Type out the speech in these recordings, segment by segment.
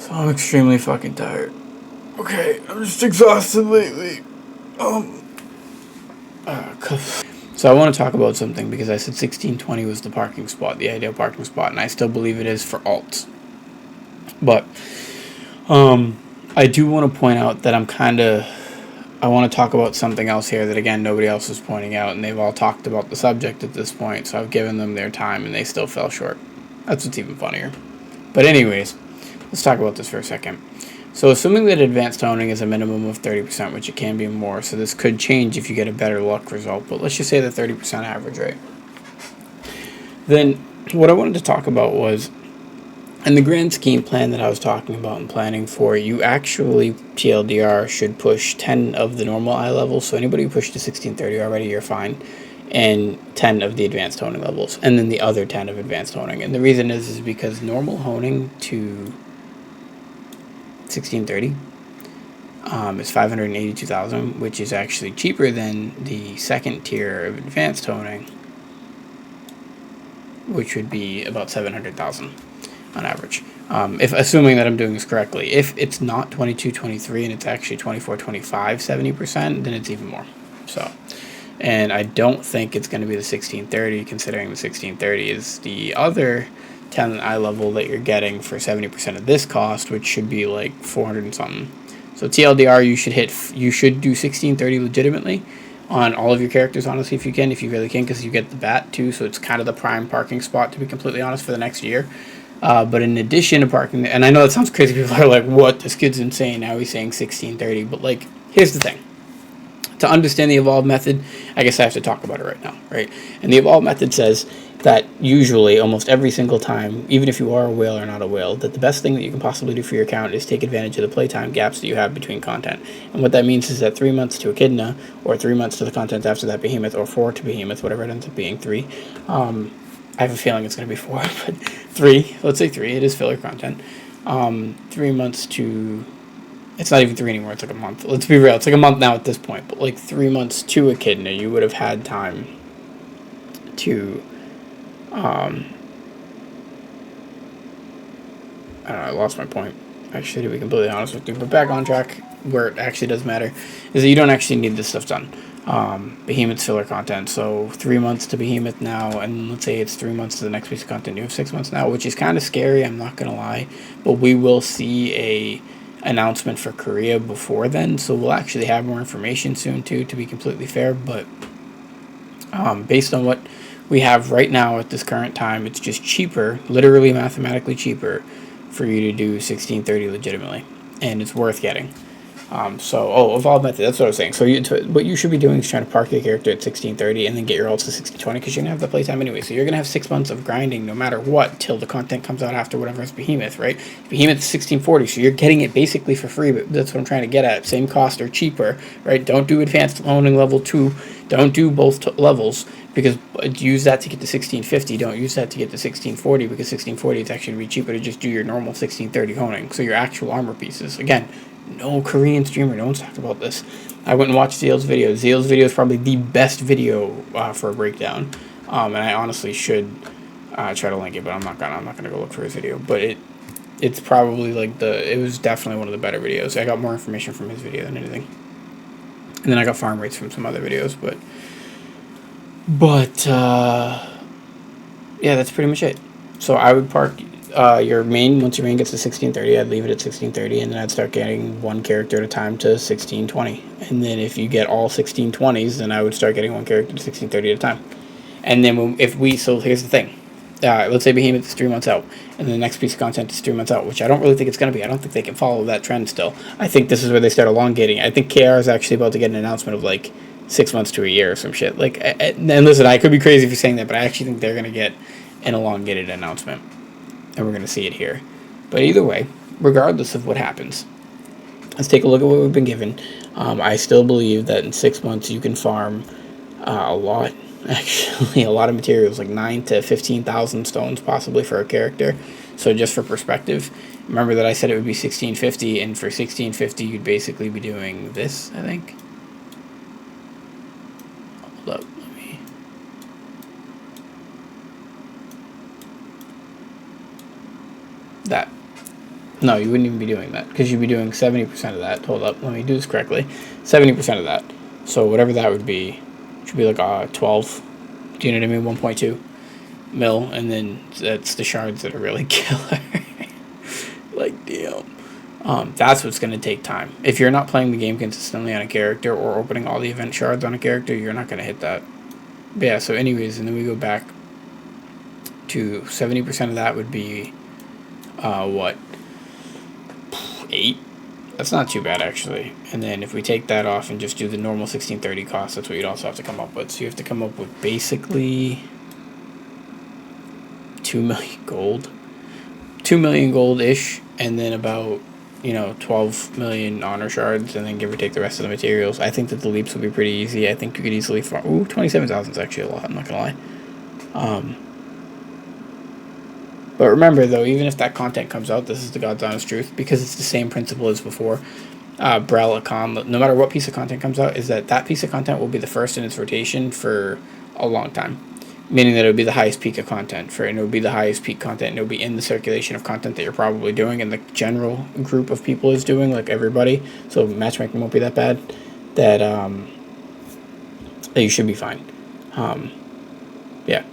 So I'm extremely fucking tired. Okay, I'm just exhausted lately. So I want to talk about something because I said 1620 was the parking spot, the ideal parking spot, and I still believe it is for alts. But I do want to point out that I want to talk about something else here that, again, nobody else is pointing out, and they've all talked about the subject at this point, so I've given them their time, and they still fell short. That's what's even funnier. But anyways, let's talk about this for a second. So assuming that advanced toning is a minimum of 30%, which it can be more, so this could change if you get a better luck result, but let's just say the 30% average rate. Then what I wanted to talk about was, in the grand scheme plan that I was talking about and planning for, you actually, TLDR, should push 10 of the normal eye levels, so anybody who pushed to 1630 already, you're fine, and 10 of the advanced toning levels, and then the other 10 of advanced toning. And the reason is because normal honing to 1630 is 582,000, which is actually cheaper than the second tier of advanced toning, which would be about 700,000 on average. If assuming that I'm doing this correctly, if it's not 2223 and it's actually 2425 70%, then it's even more. So, and I don't think it's going to be the 1630, considering the 1630 is the other 10 eye level that you're getting for 70% of this cost, which should be like 400 and something. So TLDR, you should do 1630 legitimately on all of your characters, honestly, if you really can, because you get the bat too, so it's kind of the prime parking spot, to be completely honest, for the next year. But in addition to parking, and I know that sounds crazy, people are like, what, this kid's insane, now he's saying 1630, but like, here's the thing. To understand the evolve method, I guess I have to talk about it right now, right? And the evolve method says that usually, almost every single time, even if you are a whale or not a whale, that the best thing that you can possibly do for your account is take advantage of the playtime gaps that you have between content. And what that means is that 3 months to Echidna, or 3 months to the content after that behemoth, or 4 to behemoth, whatever it ends up being, 3. I have a feeling it's going to be 4, but 3, let's say 3, it is filler content. 3 months to... It's not even 3 anymore, it's like a month. Let's be real, it's like a month now at this point, but like 3 months to Echidna, you would have had time to... I don't know, I lost my point, actually, to be completely honest with you, but back on track, where it actually does matter, is that you don't actually need this stuff done. Behemoth's filler content, so 3 months to Behemoth now, and let's say it's 3 months to the next piece of content, you have 6 months now, which is kind of scary, I'm not gonna lie, but we will see a announcement for Korea before then, so we'll actually have more information soon too, to be completely fair, but based on what we have right now at this current time, it's just cheaper, literally mathematically cheaper, for you to do 1630 legitimately, and it's worth getting. Evolve method, that's what I was saying. So what you should be doing is trying to park your character at 1630 and then get your ults to 1620, because you're going to have the playtime anyway. So you're going to have 6 months of grinding no matter what till the content comes out after whatever is Behemoth, right? Behemoth is 1640, so you're getting it basically for free, but that's what I'm trying to get at. Same cost or cheaper, right? Don't do advanced loaning level 2. Don't do both levels, because use that to get to 1650. Don't use that to get to 1640, because 1640 is actually going to be cheaper to just do your normal 1630 honing. So your actual armor pieces. Again, no Korean streamer, no one's talked about this. I went and watched Zeal's video. Zeal's video is probably the best video for a breakdown, and I honestly should try to link it, but I'm not gonna go look for his video. But it's probably like it was definitely one of the better videos. I got more information from his video than anything, and then I got farm rates from some other videos. But yeah, that's pretty much it. So I would park your main, once your main gets to 1630, I'd leave it at 1630, and then I'd start getting one character at a time to 1620. And then if you get all 1620s, then I would start getting one character to 1630 at a time. And then so here's the thing. Let's say Behemoth is 3 months out, and the next piece of content is 3 months out, which I don't really think it's going to be. I don't think they can follow that trend still. I think this is where they start elongating. I think KR is actually about to get an announcement of like 6 months to a year or some shit. Like, and listen, I could be crazy for saying that, but I actually think they're going to get an elongated announcement, and we're going to see it here. But either way, regardless of what happens, let's take a look at what we've been given. I still believe that in 6 months you can farm a lot, actually, a lot of materials, like 9 to 15,000 stones possibly for a character. So just for perspective, remember that I said it would be 1650, and for 1650 you'd basically be doing this, I think. Hold up, let me... that. No, you wouldn't even be doing that, because you'd be doing 70% of that. Hold up, let me do this correctly. 70% of that. So whatever that would be, should be like 12. Do you know what I mean? 1.2 mil, and then that's the shards that are really killer. Like, damn. That's what's going to take time. If you're not playing the game consistently on a character or opening all the event shards on a character, you're not going to hit that. But yeah, so anyways, and then we go back to 70% of that would be, what? 8? That's not too bad, actually. And then if we take that off and just do the normal 1630 cost, that's what you'd also have to come up with. So you have to come up with basically 2 million gold. 2 million gold-ish, and then about, 12 million honor shards, and then give or take the rest of the materials. I think that the leaps will be pretty easy. I think you could easily farm. Ooh, 27,000 is actually a lot, I'm not gonna lie. But remember, though, even if that content comes out, this is the God's honest truth, because it's the same principle as before. Brel, Akon, no matter what piece of content comes out, is that piece of content will be the first in its rotation for a long time. Meaning that it would be the highest peak of content, and it would be the highest peak content, and it would be in the circulation of content that you're probably doing, and the general group of people is doing, like everybody. So matchmaking won't be that bad. That you should be fine. Yeah.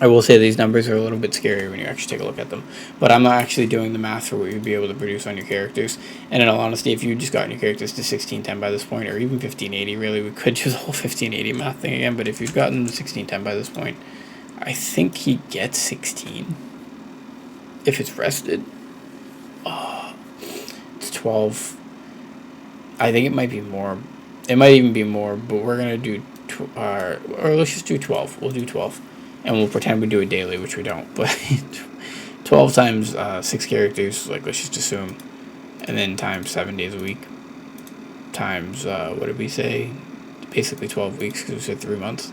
I will say these numbers are a little bit scary when you actually take a look at them. But I'm not actually doing the math for what you'd be able to produce on your characters. And in all honesty, if you just gotten your characters to 1610 by this point, or even 1580, really, we could do the whole 1580 math thing again. But if you've gotten 1610 by this point, I think he gets 16. If it's rested. It's 12. I think it might be more. It might even be more, but we're going to do, or let's just do 12. We'll do 12. And we'll pretend we do it daily, which we don't. But 12 times 6 characters, like, let's just assume. And then times 7 days a week. Times, what did we say? Basically 12 weeks, because we said 3 months.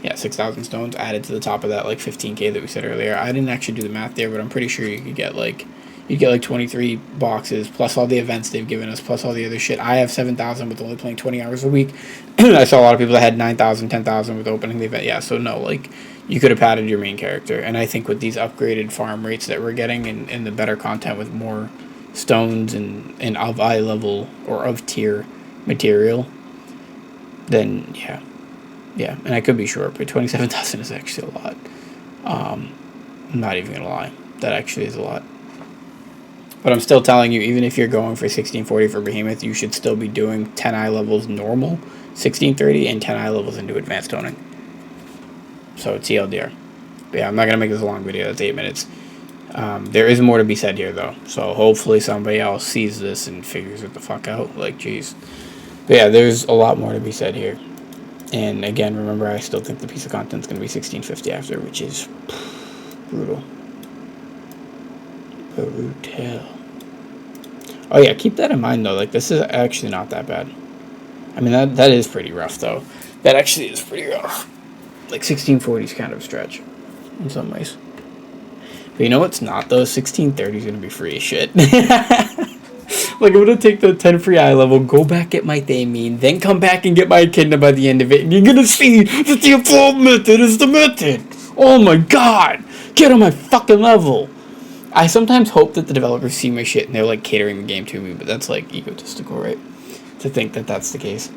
Yeah, 6,000 stones added to the top of that, like, 15k that we said earlier. I didn't actually do the math there, but I'm pretty sure you could get, like, 23 boxes, plus all the events they've given us, plus all the other shit. I have 7,000 with only playing 20 hours a week. I saw a lot of people that had 9,000, 10,000 with opening the event. Yeah, so no, like, you could have padded your main character. And I think with these upgraded farm rates that we're getting, and the better content with more stones and of eye level or of tier material, then yeah. Yeah, and I could be short, but 27,000 is actually a lot. I'm not even going to lie. That actually is a lot. But I'm still telling you, even if you're going for 1640 for Behemoth, you should still be doing 10 eye levels normal, 1630, and 10 eye levels into advanced toning. So it's TLDR. But yeah, I'm not going to make this a long video. That's 8 minutes. There is more to be said here, though. So hopefully somebody else sees this and figures it the fuck out. Like, jeez. But yeah, there's a lot more to be said here. And again, remember, I still think the piece of content is going to be 1650 after, which is brutal. Brutal. Oh yeah, keep that in mind though. Like, this is actually not that bad. I mean, that is pretty rough though. That actually is pretty rough. Like 1640 is kind of a stretch in some ways. But you know what's not though? 1630 is gonna be free as shit. Like, I'm gonna take the 10 free eye level, go back get my Thameen, then come back and get my Echidna by the end of it, and you're gonna see that the evolved method is the method. Oh my god, get on my fucking level. I sometimes hope that the developers see my shit and they're like catering the game to me, but that's like egotistical, right? To think that that's the case.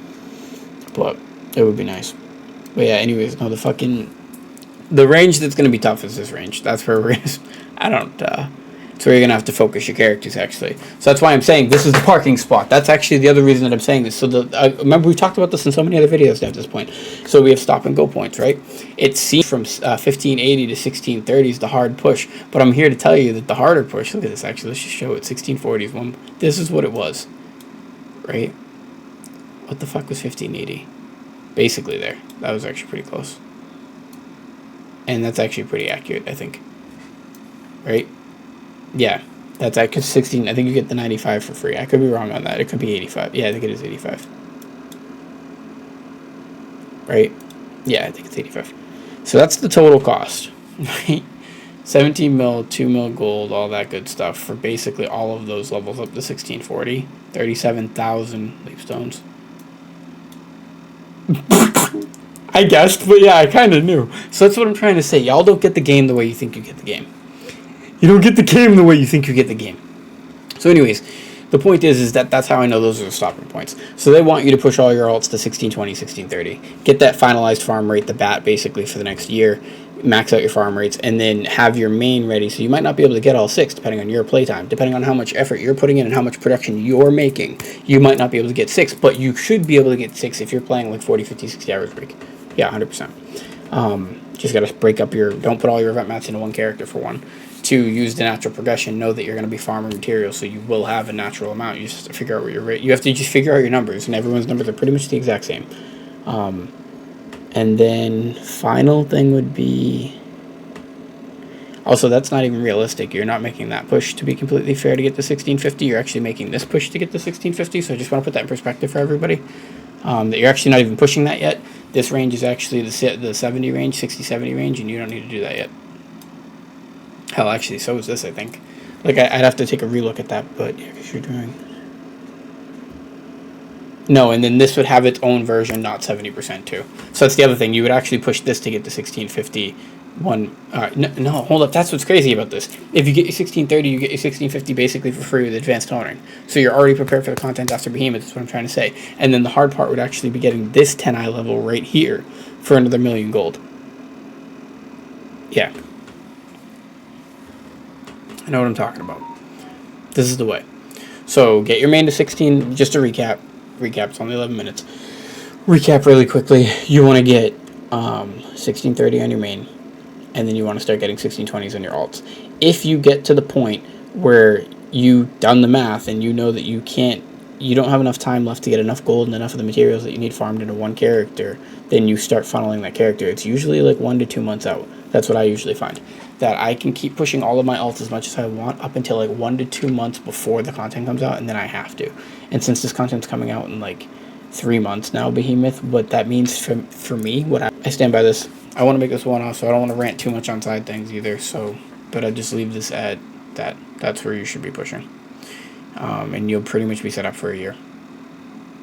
But it would be nice. But yeah, anyways, no, the range that's gonna be tough is this range. That's where we're gonna, it's where you're gonna have to focus your characters actually. So that's why I'm saying this is the parking spot. That's actually the other reason that I'm saying this. So remember, we've talked about this in so many other videos at this point. So we have stop and go points, right? It seems from 1580 to 1630 is the hard push, but I'm here to tell you that the harder push. Look at this. Actually, let's just show it. 1640 is one. This is what it was, right? What the fuck was 1580? Basically there. That was actually pretty close, and that's actually pretty accurate, I think. Right? Yeah, that's at 16. I think you get the 95 for free. I could be wrong on that. It could be 85. Yeah, I think it is 85. Right? Yeah, I think it's 85. So that's the total cost. Right? 17 mil, 2 mil gold, all that good stuff for basically all of those levels up to 1640. 37,000 leap stones. I guessed, but yeah, I kind of knew. So that's what I'm trying to say. Y'all don't get the game the way you think you get the game. You don't get the game the way you think you get the game. So anyways, the point is that that's how I know those are the stopping points. So they want you to push all your alts to 1620, 1630. Get that finalized farm rate, the bat, basically, for the next year. Max out your farm rates, and then have your main ready. So you might not be able to get all 6, depending on your playtime. Depending on how much effort you're putting in and how much production you're making, you might not be able to get 6, but you should be able to get 6 if you're playing like 40, 50, 60 hours a week. Yeah, 100%. Just got to break up your... Don't put all your event mats into one character, for one. 2, use the natural progression. Know that you're going to be farming materials, so you will have a natural amount. You just have to figure out what your rate... You have to just figure out your numbers, and everyone's numbers are pretty much the exact same. And then final thing would be... Also, that's not even realistic. You're not making that push, to be completely fair, to get to 1650. You're actually making this push to get to 1650, so I just want to put that in perspective for everybody. That you're actually not even pushing that yet. This range is actually the 70 range, 60-70 range, and you don't need to do that yet. Hell, actually, so is this, I think. Like, I'd have to take a relook at that, but yeah, because you're doing... No, and then this would have its own version, not 70% too. So that's the other thing. You would actually push this to get to 1650. No, hold up. That's what's crazy about this. If you get your 1630, you get your 1650 basically for free with advanced toning. So you're already prepared for the content after Behemoth, is what I'm trying to say. And then the hard part would actually be getting this 10i level right here for another 1,000,000 gold. Yeah. I know what I'm talking about. This is the way. So get your main to 16, just to recap. It's only 11 minutes. Recap really quickly. You want to get 1630 on your main, and then you want to start getting 1620s on your alts. If you get to the point where you've done the math and you know that you don't have enough time left to get enough gold and enough of the materials that you need farmed into one character, then you start funneling that character. It's usually like 1 to 2 months out. That's what I usually find. That I can keep pushing all of my alts as much as I want up until like 1 to 2 months before the content comes out, and then I have to. And since this content's coming out in like 3 months now, Behemoth, what that means for me, I stand by this. I want to make this one-off, so I don't want to rant too much on side things either. So, but I just leave this at that. That's where you should be pushing, and you'll pretty much be set up for a year.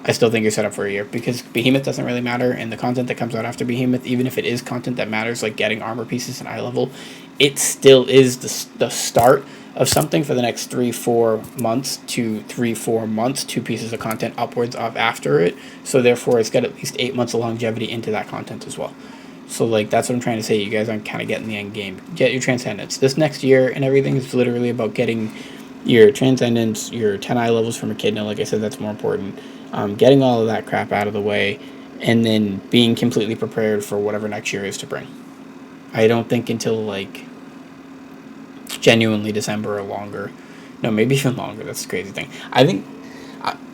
I still think you're set up for a year because Behemoth doesn't really matter, and the content that comes out after Behemoth, even if it is content that matters, like getting armor pieces and eye level, it still is the start of something for the next 3-4 months to 3-4 months, 2 pieces of content upwards of after it. So therefore, it's got at least 8 months of longevity into that content as well. So like that's what I'm trying to say. You guys aren't kind of getting the end game. Get your Transcendence. This next year and everything is literally about getting your Transcendence, your 10i levels from Echidna. Like I said, that's more important. Getting all of that crap out of the way, and then being completely prepared for whatever next year is to bring. I don't think until like genuinely December or longer. No, maybe even longer. That's the crazy thing. I think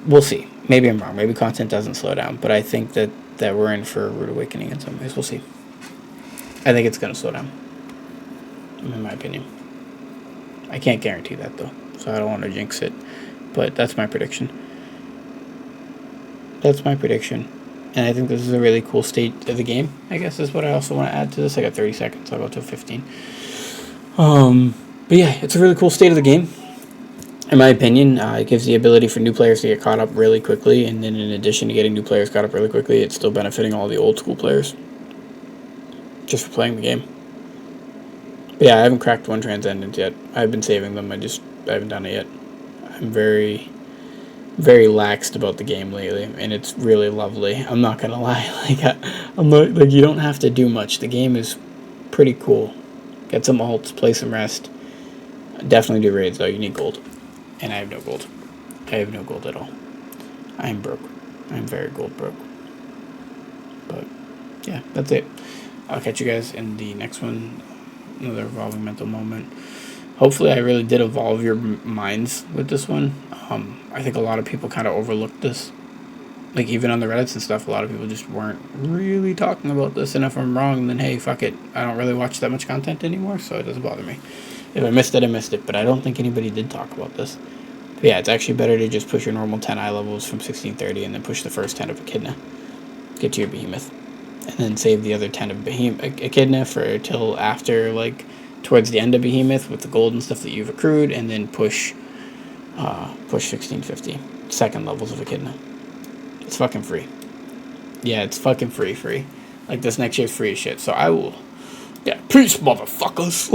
we'll see. Maybe I'm wrong. Maybe content doesn't slow down, but I think that we're in for a rude awakening in some ways. We'll see. I think it's going to slow down, in my opinion. I can't guarantee that though, so I don't want to jinx it. But that's my prediction. That's my prediction. And I think this is a really cool state of the game, I guess is what I also want to add to this. I got 30 seconds, I'll go to 15. But yeah, it's a really cool state of the game. In my opinion, it gives the ability for new players to get caught up really quickly, and then in addition to getting new players caught up really quickly, it's still benefiting all the old school players just for playing the game. But yeah, I haven't cracked one Transcendence yet. I've been saving them, I haven't done it yet. I'm very laxed about the game lately, and it's really lovely. I'm not gonna lie. I'm not like, you don't have to do much. The game is pretty cool. Get some ults, play some rest. Definitely do raids though. You need gold, and I have no gold. I have no gold at all. I'm broke. I'm very gold broke. But yeah, that's it. I'll catch you guys in the next one. Another evolving mental moment. Hopefully I really did evolve your minds with this one. I think a lot of people kind of overlooked this. Like, even on the Reddits and stuff, a lot of people just weren't really talking about this. And if I'm wrong, then hey, fuck it. I don't really watch that much content anymore, so it doesn't bother me. If I missed it, I missed it. But I don't think anybody did talk about this. But yeah, it's actually better to just push your normal 10i levels from 1630 and then push the first 10 of Echidna. Get to your Behemoth. And then save the other 10 of Echidna for till after, like, towards the end of Behemoth with the gold and stuff that you've accrued, and then push 1650. Second levels of Echidna. It's fucking free. Yeah, it's fucking free. Like, this next year's free as shit. So I will... Yeah, peace, motherfuckers.